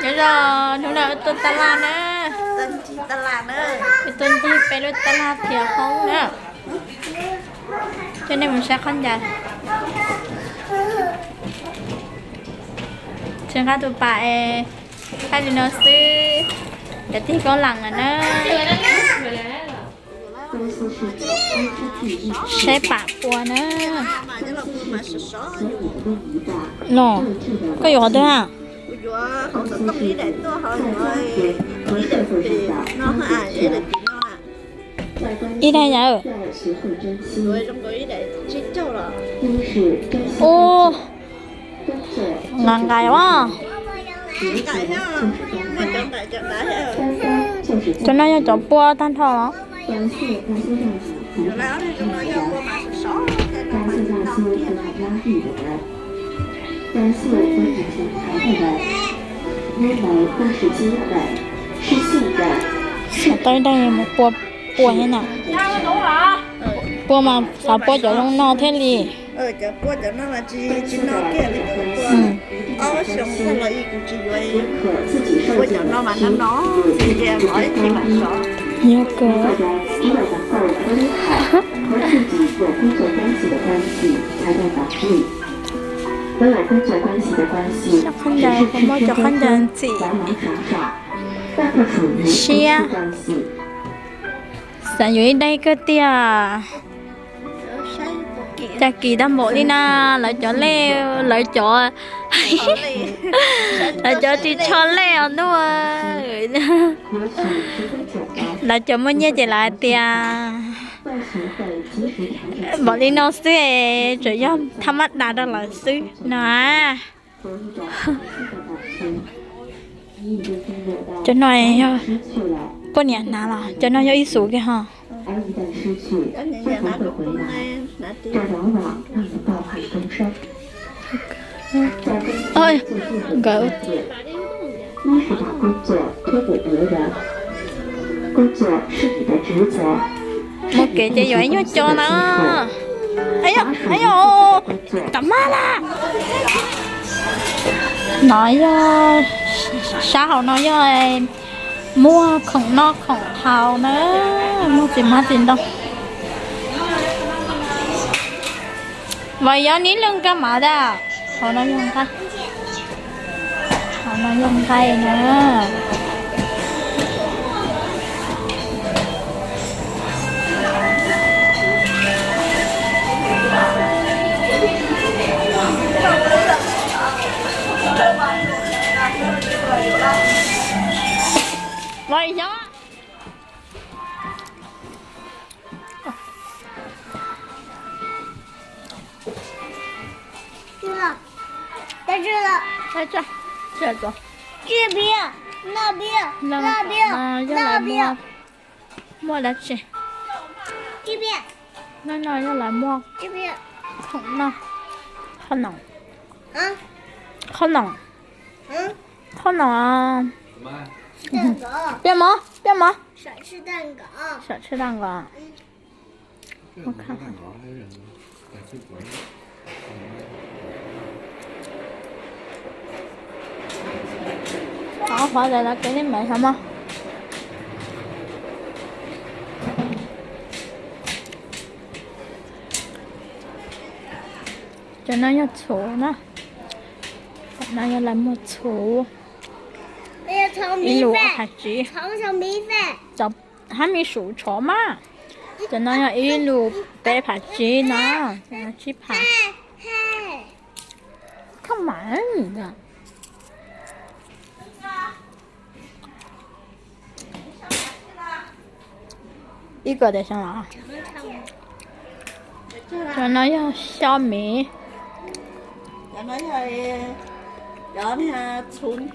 nhớ rồi chúng ta ở tuần tà la nữa Tên chi ta là nữa. cái tuần chi phải được tà la thì không nữa cho nên mình sẽ không dài trường khá tụi bà hai đứa nó sư để tí có lần rồi nữa sẽ bạc qua nữa Mà chứ là mà sợ sợ. nó có gì đó à Ủa, không sợ tâm lý để tôi hỏi rồi. Ý để thì nó à, ý để thì nó à. đi đây nhở Rồi trong cái ý để chết châu rồi. ô ngon gai quá Cải ha. Mà chọn đá ha. cho nó cho bua tan thọ Rồi đó thì trong đó cho cô mà sợ sợ. 发现那些被他压抑的人，感谢和以前抬的人，因为那是机会，是信任。 tới đây một bua bua thế nào bua mà sao bua cho nó no thế li Cho cô cho nó là chỉ nó kia thì cô ở xong cái lợi cũng chỉ vậy cô cho nó mà nó thì kia nói thì mà sợ nhiều cơ 大家都要能够和理解和工作关系的关系，都有工作关系的关系， chắc không dài không bao giờ không dài chị 往往少少，但不属于夫妻关系。 sao dưới đây cơ tia cha kỳ đâm bộ đi na lại cho leo lại cho lại cho chị cho leo nữa lại cho mấy nhé chị lại tia bọn đi nó xứ rồi do thăm mắt đã đó là xứ nè cho nói con nhà nào là cho nó có ý số kia ha 而一旦失去，就不会回来，这往往让人抱憾终生。在公司做事很关键，一是把工作推给别人，工作是你的职责。 một cái chị giỏi nhớ cho nó ấy yo cầm má là nói xã hội nói cho em mua khổng no khổng thảo nữa mua gì má tiền đâu vậy giờ nín lưng cái mà đó họ nói dùng tay nữa vậy đó在这了，在这个这边、那边、那边、那边， mua đã chị 这边、 nó要来mua 这边， khổng no không nồng 啊， không nồng 嗯， không nồng 蛋糕，变吗变吗少吃蛋糕。想吃蛋糕我看看好回来了给你买什么cho nó nhớ số nè nó nhớ làm một số 我要炒 一 米 路 饭， hạt gì 炒小米饭。 chọc hai mươi số chó mà cho nó nhớ一路 bé hạt gì nè cho nó chip hạt 嗨， không买gì cả一个得上了啊cho nó nhớ小米 Cho nói hơi đó nha xuống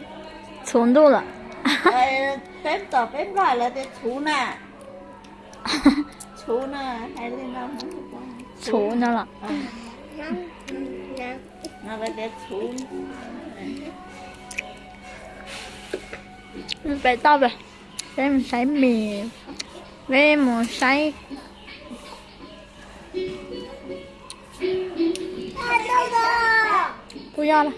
xuống đâu rồi phép tờ phép lại là để xuống nè xuống nè hay lên đâu xuống nó là nó là để xuống về tao về để mình xay mì với một xay 看到了，不要了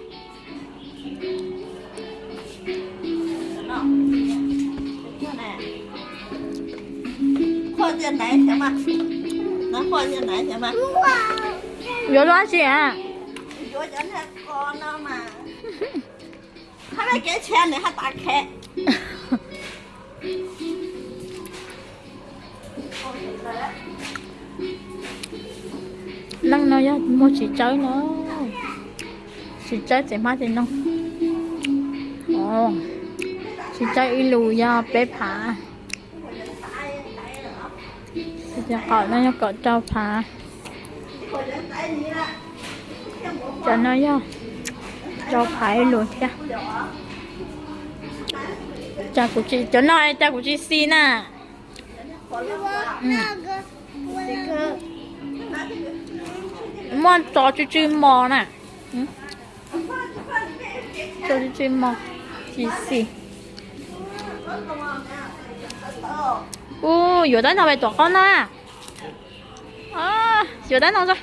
点奶行吗？能放点奶行吗？有多少钱？有点太高了嘛。还没给钱呢，还打开。Lăng nó ra mua chỉ chơi nữa. Chỉ chơi sẽ má thì nông. Ồ. Chỉ chơi y lù ra bếp hả. Thì cho cậu cho phá. Cho nó ra. Cho phải luôn kìa. Cha của chị, cho nó cha của chị xin à. 那个我摸找去追猫呢，找去追猫，几岁？哦，有的那边多高呢？啊，有的那个。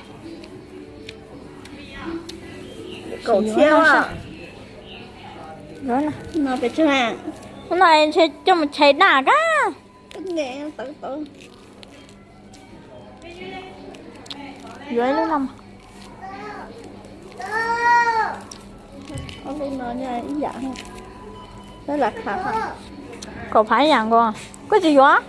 狗贴了，有了，那别穿，那这么才哪个？你等等，有了吗？我跟那家一样，再来看看。狗盘养过，过去有啊？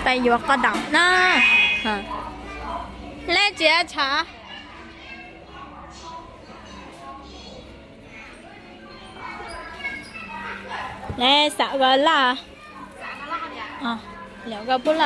ไปอยู่ก็ดับนะเล่เจ๊ช้าเล่สาว个啦啊，2个不了。